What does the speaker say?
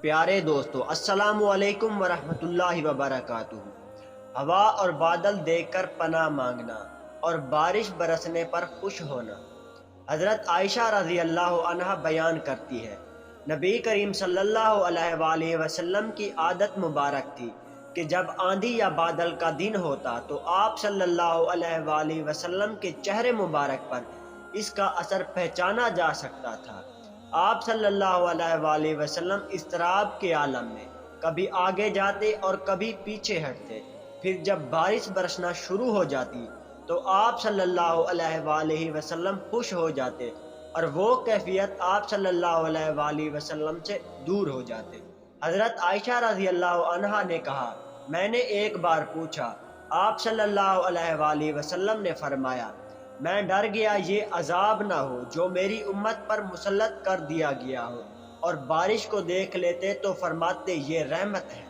پیارے دوستو، السلام علیکم ورحمۃ اللہ وبرکاتہ۔ ہوا اور بادل دیکھ کر پناہ مانگنا اور بارش برسنے پر خوش ہونا۔ حضرت عائشہ رضی اللہ عنہا بیان کرتی ہے، نبی کریم صلی اللہ علیہ وآلہ وسلم کی عادت مبارک تھی کہ جب آندھی یا بادل کا دن ہوتا تو آپ صلی اللہ علیہ وآلہ وسلم کے چہرے مبارک پر اس کا اثر پہچانا جا سکتا تھا۔ آپ صلی اللہ علیہ وآلہ وسلم اضطراب کے عالم میں کبھی آگے جاتے اور کبھی پیچھے ہٹتے۔ پھر جب بارش برسنا شروع ہو جاتی تو آپ صلی اللہ علیہ وآلہ وسلم خوش ہو جاتے اور وہ کیفیت آپ صلی اللہ علیہ وآلہ وسلم سے دور ہو جاتے۔ حضرت عائشہ رضی اللہ عنہا نے کہا، میں نے ایک بار پوچھا، آپ صلی اللہ علیہ وآلہ وسلم نے فرمایا، میں ڈر گیا یہ عذاب نہ ہو جو میری امت پر مسلط کر دیا گیا ہو، اور بارش کو دیکھ لیتے تو فرماتے یہ رحمت ہے۔